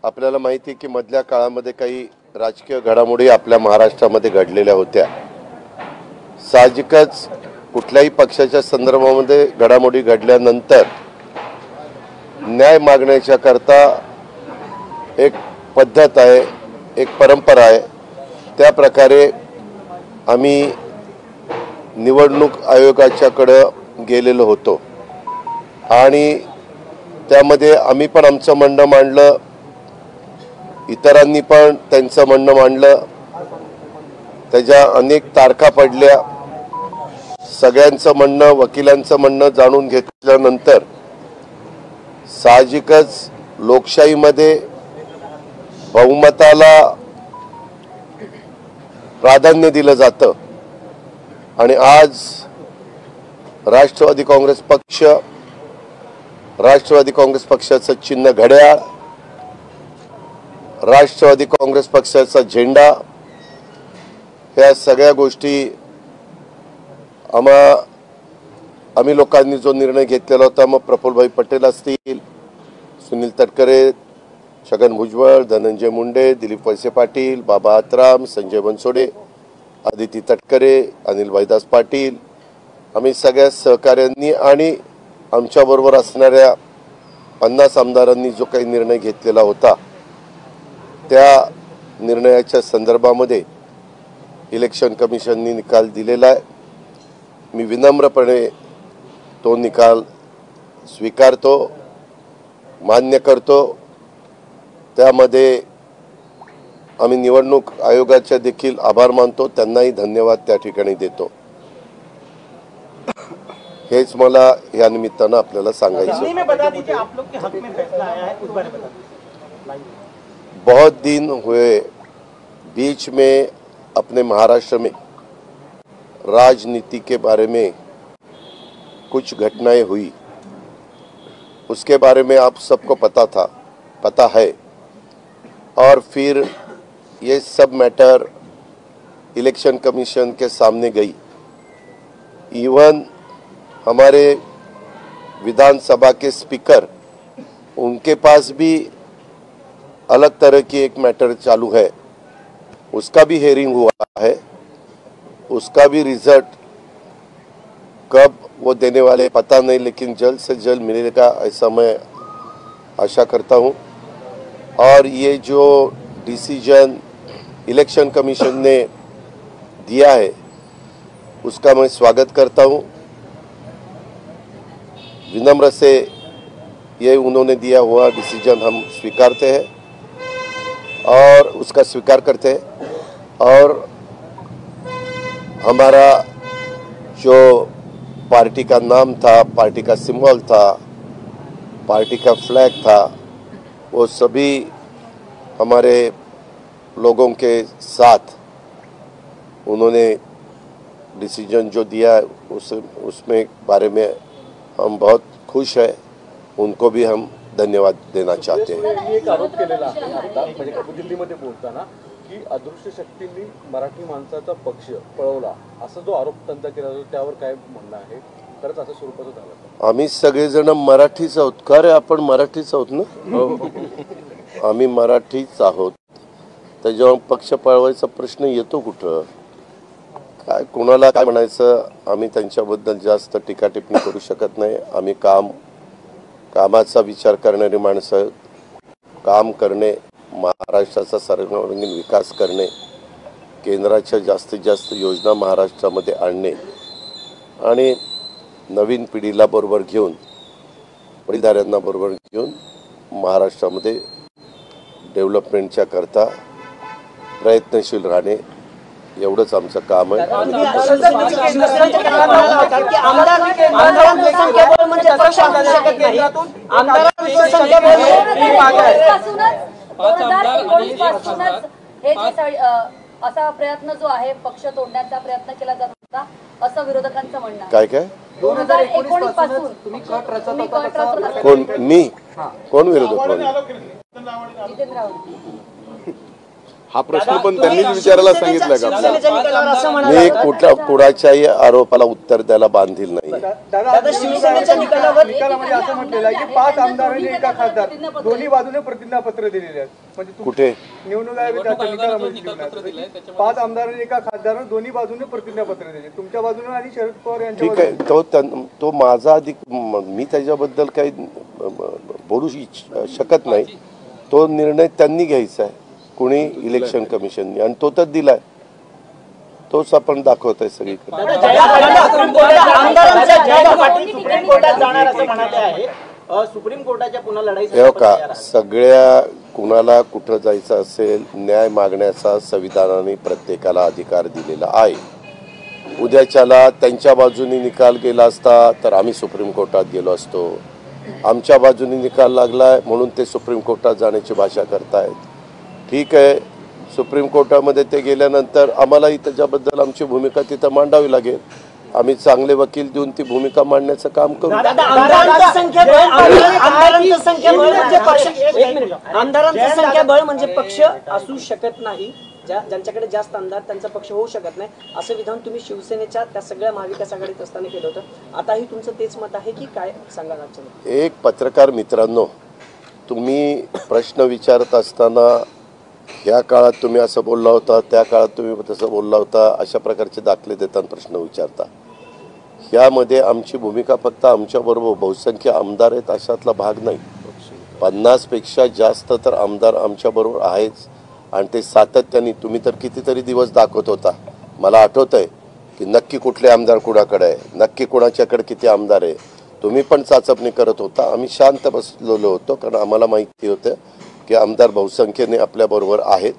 आपल्याला माहिती आहे की मधल्या काळामध्ये काही राजकीय घडामोडी आपल्या महाराष्ट्रामध्ये घडलेल्या होत्या। साहजिकच कुठल्याही पक्षाच्या संदर्भामध्ये घडामोडी घडल्यानंतर न्याय मागण्याच्या करता एक पद्धत आहे, एक परंपरा आहे। त्या प्रकारे आम्ही निवडणूक आयोगाच्याकडे गेलेलो होतो आणि त्यामध्ये आम्ही पण आमचं म्हणणं मांडलं, इतरांनी पण त्यांचं म्हणणं मांडलं। त्याच्या अनेक तारखा पडल्या। सगळ्यांचं म्हणणं, वकिलांचं म्हणणं जाणून घेतल्यानंतर साहजिकच लोकशाहीमध्ये बहुमताला प्राधान्य दिलं जातं आणि आज राष्ट्रवादी काँग्रेस पक्षाचं चिन्ह घड्याळ, राष्ट्रवादी काँग्रेस पक्षाचा झेंडा, ह्या सगळ्या गोष्टी आम्ही लोकांनी जो निर्णय घेतलेला होता, मग प्रफुल्लभाई पटेल असतील, सुनील तटकरे, छगन भुजबळ, धनंजय मुंडे, दिलीप वळसे पाटील, बाबा आत्राम, संजय बनसोडे, आदिती तटकरे, अनिल भाईदास पाटील, आम्ही सगळ्या सहकाऱ्यांनी आणि आमच्याबरोबर असणाऱ्या 50 आमदारांनी जो काही निर्णय घेतलेला होता, त्या निर्णयाच्या संदर्भामध्ये इलेक्शन कमिशननी निकाल दिलेला आहे। मी विनम्रपणे तो निकाल स्वीकारतो, मान्य करतो। त्यामध्ये आम्ही निवडणूक आयोगाचे देखील आभार मानतो, त्यांनाही धन्यवाद त्या ठिकाणी देतो। हेच मला या निमित्तानं आपल्याला सांगायचं। बहुत दिन हुए बीच में अपने महाराष्ट्र में राजनीति के बारे में कुछ घटनाएं हुई, उसके बारे में आप सबको पता है और फिर ये सब मैटर इलेक्शन कमीशन के सामने गई। इवन हमारे विधानसभा के स्पीकर, उनके पास भी अलग तरह की एक मैटर चालू है, उसका भी हेयरिंग हुआ है। उसका भी रिजल्ट कब वो देने वाले पता नहीं, लेकिन जल्द से जल्द मिलेगा ऐसा मैं आशा करता हूँ। और ये जो डिसीजन इलेक्शन कमीशन ने दिया है उसका मैं स्वागत करता हूँ। विनम्र से ये उन्होंने दिया हुआ डिसीजन हम स्वीकारते हैं और उसका स्वीकार करते हैं। और हमारा जो पार्टी का नाम था, पार्टी का सिंबल था, पार्टी का फ्लैग था, वो सभी हमारे लोगों के साथ उन्होंने डिसीजन जो दिया उसमें बारे में हम बहुत खुश हैं। उनको भी हम धन्यवाद देना चाहते हैं। एक आरोप केलेला आहे आता म्हणजे दिल्लीमध्ये बोलताना की अदृश्य शक्तींनी मराठी माणसाचा पक्ष पळवला, असा जो आरोप त्यांचा केला जातो, त्यावर काय म्हणणं आहे? खरंच असं स्वरूपाचं झालं? आम्ही सगळेजण मराठीच आहोत का रे? आपण मराठीच आहोत ना? आम्ही मराठीच आहोत, त्याच्यावर पक्ष पळवायचा प्रश्न येतो कुठं? काय कोणाला काय म्हणायचं? आम्ही त्यांच्याबद्दल जास्त टीका टिप्पणी करू शकत नाही। आम्ही कामाचा विचार करणारी माणसं, काम करणे, महाराष्ट्राचा सर्वांगीण विकास करणे, केंद्राच्या जास्तीत जास्त योजना महाराष्ट्रामध्ये आणणे आणि नवीन पिढीला बरोबर घेऊन, वडीलधाऱ्यांना बरोबर घेऊन महाराष्ट्रामध्ये डेव्हलपमेंटच्या करता प्रयत्नशील राहणे, एवढंच आमचं काम आहे। असा प्रयत्न जो आहे पक्ष तोडण्याचा प्रयत्न केला जात होता असं विरोधकांचं म्हणणं आहे। काय 2019 पासून तुम्ही कट रचत होता? कोण? मी? कोण विरोधक? जितेंद्र आव्हाड। हा प्रश्न पण त्यांनीच विचारायला सांगितलं का? मी कुणाच्याही आरोपाला उत्तर द्यायला बांधील नाही. दादा शिवसेनेच्या निकालामध्ये असं म्हटलेलं आहे की 5 आमदारांनी एका खासदार दोन्ही बाजूने प्रतिज्ञापत्र दिलेले आहेत. म्हणजे कुठे निवडणूक आयोगाच्या निकालामध्ये 5 आमदारांनी एका खासदारांना दोन्ही बाजूने प्रतिज्ञापत्र दिले, तुमच्या बाजूने आणि शरद पवार यांच्या ठीक आहे. तो माझा अधिक, मी त्याच्याबद्दल काही बोलू शकत नाही. तो निर्णय त्यांनी घ्यायचा आहे, कुणी इलेक्शन कमिशनने, आणि तो तर दिलाय, तोच आपण दाखवतोय सगळीकडे. सुप्रीम कोर्टाच्या पुन्हा लढाई हे का सगळ्या कुणाला कुठं जायचं असेल, न्याय मागण्याचा संविधानाने प्रत्येकाला अधिकार दिलेला आहे. उद्याच्याला त्यांच्या बाजूने निकाल गेला असता तर आम्ही सुप्रीम कोर्टात गेलो असतो. आमच्या बाजूने निकाल लागलाय म्हणून ते सुप्रीम कोर्टात जाण्याची भाषा करतायत. ठीक आहे, सुप्रीम कोर्टामध्ये ते गेल्यानंतर आम्हालाही त्याच्याबद्दल आमची भूमिका तिथं मांडावी लागेल. आम्ही चांगले वकील देऊन ती भूमिका मांडण्याचं काम करू. आमदारांचं संख्याबळ म्हणजे पक्ष असू शकत नाही, ज्यांच्याकडे जास्त आमदार त्यांचा पक्ष होऊ शकत नाही, असं विधान तुम्ही शिवसेनेच्या त्या सगळ्या महाविकास आघाडीत असताना केलं होतं. आताही तुमचं तेच मत आहे की काय सांगा? एक पत्रकार मित्रांनो, तुम्ही प्रश्न विचारत असताना ह्या काळात तुम्ही असं बोलला होता, त्या काळात तुम्ही तसं बोलला होता, अशा प्रकारचे दाखले देताना प्रश्न विचारता. ह्यामध्ये आमची भूमिका फक्त आमच्याबरोबर बहुसंख्य आमदार आहेत अशातला भाग नाही. 50 पेक्षा जास्त तर आमदार आमच्याबरोबर आहेच, आणि ते सातत्याने, तुम्ही तर कितीतरी दिवस दाखवत होता. मला आठवत आहे की नक्की कुठले आमदार कुणाकडे आहे, नक्की कुणाच्याकडे किती आमदार आहे, तुम्ही पण चाचपणी करत होता. आम्ही शांत बसलेलो होतो, कारण आम्हाला माहिती होतं की आमदार बहुसंख्येने आपल्याबरोबर आहेत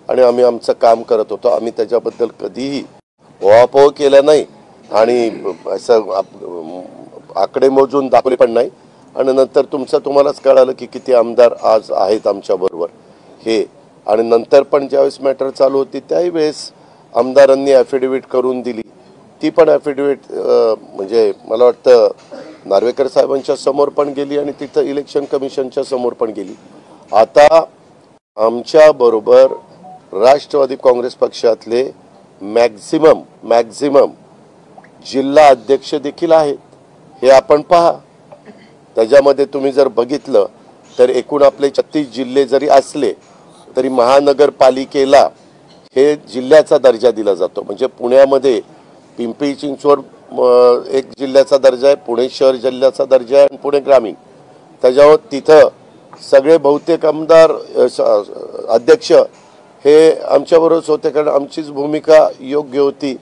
आणि आम्ही आमचं काम करत होतो. आम्ही त्याच्याबद्दल कधीही ओहापोह केला नाही आणि असं आकडे मोजून दाखवले पण नाही. आणि नंतर तुम्हालाच कळालं की किती आमदार आज आहेत आमच्याबरोबर हे. आणि नंतर पण ज्यावेळेस मॅटर चालू होती त्याही वेळेस आमदारांनी ॲफिडेव्हिट करून दिली. ती पण ॲफिडेव्हिट म्हणजे मला वाटतं नार्वेकर साहेबांच्या समोर पण गेली आणि तिथं इलेक्शन कमिशनच्या समोर पण गेली. आता आमच्याबरोबर राष्ट्रवादी काँग्रेस पक्षातले मॅक्झिमम जिल्हा अध्यक्ष देखील आहेत. हे आपण पहा. त्याच्यामध्ये तुम्ही जर बघितलं तर एकूण आपले 36 जिल्हे जरी असले तरी महानगरपालिकेला हे जिल्ह्याचा दर्जा दिला जातो. म्हणजे पुण्यामध्ये पिंपरी चिंचवड एक जिल्ह्याचा दर्जा आहे, पुणे शहर जिल्ह्याचा दर्जा आहे आणि पुणे ग्रामीण. त्याच्यावर तिथं सगळे बहुतेक आमदार अध्यक्ष हे आमच्याबरोबरच होते, कारण आमचीच भूमिका योग्य होती,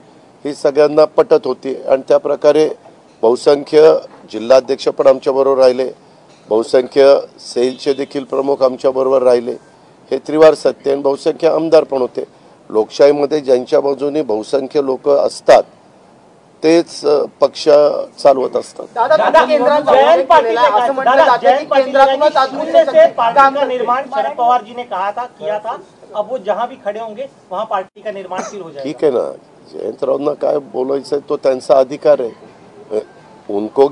ही सगळ्यांना पटत होती. आणि त्या प्रकारे बहुसंख्य जिल्हाध्यक्ष पण आमच्याबरोबर राहिले, बहुसंख्य सेलचे देखील प्रमुख आमच्याबरोबर राहिले. हे त्रिवार सत्य. आणि बहुसंख्य आमदार पण होते. लोकशाहीमध्ये ज्यांच्या बाजूने बहुसंख्य लोक असतात तेच पक्ष चालवत असतात. निर्माण शरद पवार जी ने कहा था, किया था, अब वो जहां भी खड़े होंगे वहां पार्टी का निर्माण फिर हो जाएगा. ठीक है ना, जयंतरावना काय बोलायचं तो त्यांचा अधिकार है. उनको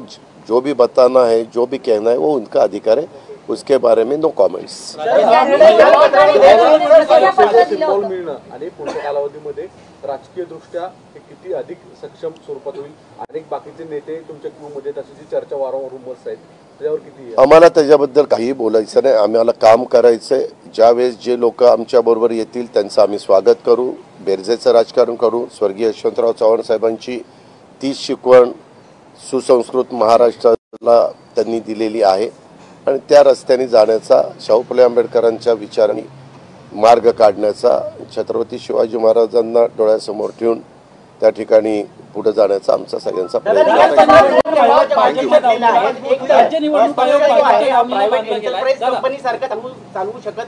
जो भी बताना है, जो भी कहना है, वो उनका अधिकार है. उसके बारे में नो कॉमेंट्स. मिळणं आणि पुढच्या कालावधीमध्ये राजकीय दृष्ट्या हे किती अधिक सक्षम स्वरूपात होईल. अनेक बाकीचे नेते तुमच्या क्यूमध्ये तशी चर्चा वारंवार रुमर्स आहेत, त्याच्यावर किती? आम्हाला त्याच्याबद्दल काही बोलायचं नाही. आम्हाला काम करायचंय. ज्यावेळेस जे लोक आमच्या बरोबर येतील त्यांचं आम्ही स्वागत करू, बेरजेचं राजकारण करू. स्वर्गीय यशवंतराव चव्हाण साहेबांची 30 शिकवण सुसंस्कृत महाराष्ट्राला त्यांनी दिलेली आहे आणि त्या रस्त्याने जाण्याचा, शाहू फुले आंबेडकरांच्या विचारांनी मार्ग काढण्याचा, छत्रपती शिवाजी महाराजांना डोळ्यासमोर ठेवून त्या ठिकाणी पुढे जाण्याचा आमचा सगळ्यांचा प्रयत्न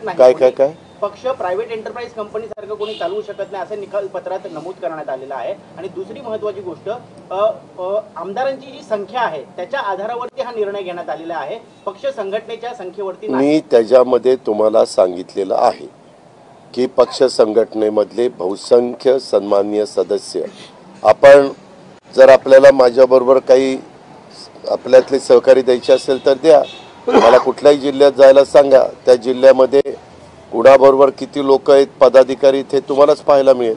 आहे. काय पक्ष प्रायव्हेट एंटरप्राइज कंपनी सारखं कोणी चालवू शकत नाही असं निकाल पत्रात नमूद करण्यात आलेलं आहे. आणि दुसरी महत्वाची गोष्ट, आमदारांची जी संख्या आहे त्याच्या आधारावरती हा निर्णय घेण्यात आलेला आहे, पक्ष संघटनेच्या संख्येवरती. मी त्याच्यामध्ये तुम्हाला सांगितलेलं आहे की पक्ष संघटनेमधले बहुसंख्य सन्माननीय सदस्य, आपण जर आपल्याला माझ्याबरोबर काही आपल्यातले सहकारी द्यायचे असेल तर द्या. मला कुठल्याही जिल्ह्यात जायला सांगा, त्या जिल्ह्यामध्ये कुणाबरोबर किती लोक आहेत पदाधिकारी ते तुम्हालाच पाहायला मिळेल.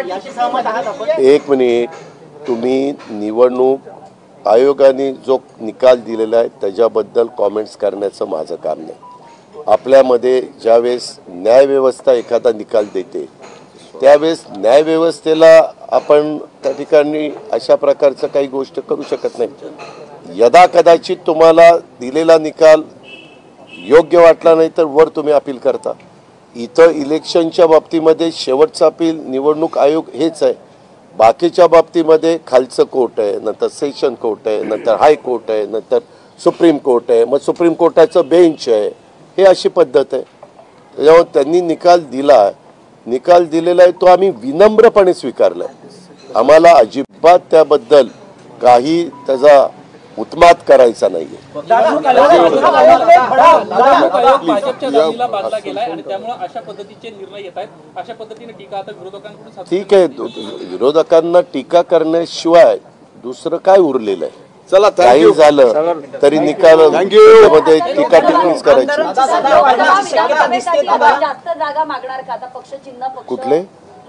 याशी सहमत आहात आपण? एक मिनिट, तुम्ही निवडणूक आयोगाने जो निकाल दिलेला आहे त्याच्याबद्दल कॉमेंट्स करण्याचं माझं काम नाही. आपल्यामध्ये ज्यावेळेस न्यायव्यवस्था एखादा निकाल देते त्यावेळेस न्यायव्यवस्थेला आपण त्या ठिकाणी अशा प्रकारचं काही गोष्ट करू शकत नाही. यदा कदाचित तुम्हाला दिलेला निकाल योग्य वाटला नाही तर वर तुम्ही अपील करता. इथं इलेक्शनच्या बाबतीमध्ये शेवटचं अपील निवडणूक आयोग हेच आहे. बाकीच्या बाबतीमध्ये खालचं कोर्ट आहे, नंतर सेशन कोर्ट आहे, नंतर हायकोर्ट आहे, नंतर सुप्रीम कोर्ट आहे, मग सुप्रीम कोर्टाचं बेंच आहे. हे अशी पद्धत आहे. त्याच्यामुळे त्यांनी निकाल दिलेला आहे तो आम्ही विनम्रपणे स्वीकारला आहे. आम्हाला अजिबात त्याबद्दल काही त्याचा उत्मात करायचा नाहीये. भाजपच्या जातीला बांधला गेलाय आणि त्यामुळे अशा पद्धतीचे निर्णय येत आहेत. अशा पद्धतीने टीका आता विरोधकांकडून. ठीक आहे, विरोधकांना टीका करण्याशिवाय दुसरं काय उरलेलं आहे? चला, काही झालं तरी निकाल मध्ये टीका टिप्पणीच करायची. जास्त जागा मागणार का आता पक्ष चिन्ह कुठले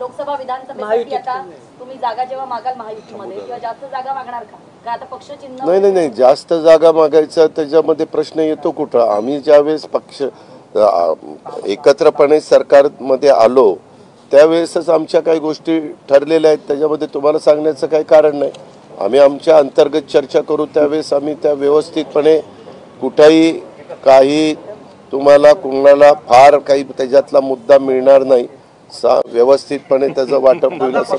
लोकसभा विधानसभेसाठी? आता तुम्ही जागा जेव्हा मागाल महायुतीमध्ये किंवा जास्त जागा मागणार का आता पक्ष चिन्ह? नाही, जास्त जागा मागायचा त्याच्यामध्ये प्रश्न येतो कुठं? आम्ही ज्यावेळेस पक्ष एकत्रपणे सरकारमध्ये आलो त्यावेळेसच आमच्या काही गोष्टी ठरलेल्या आहेत. त्याच्यामध्ये तुम्हाला सांगण्याचं काही कारण नाही. आम्ही आमच्या अंतर्गत चर्चा करू त्यावेळेस आम्ही त्या व्यवस्थितपणे कुठेही काही तुम्हाला कुणाला फार काही त्याच्यातला मुद्दा मिळणार नाही. व्यवस्थितपणे त्याचं वाटप होईल असं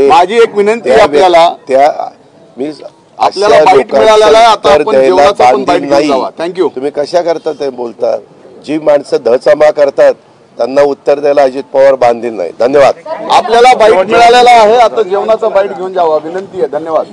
माझी एक विनंती आहे आपल्याला. आपल्याला बाईट मिळालेला आहे, आता आपण जेवणाचा पण बाईट घेऊन जावा. थँक्यू. तुम्ही कशा करता ते बोलता? जी माणसं धचामा करतात त्यांना उत्तर द्यायला अजित पवार बांधील नाही. धन्यवाद. आपल्याला बाईट मिळालेला आहे, आता जेवणाचा बाईट घेऊन जावा विनंती आहे. धन्यवाद.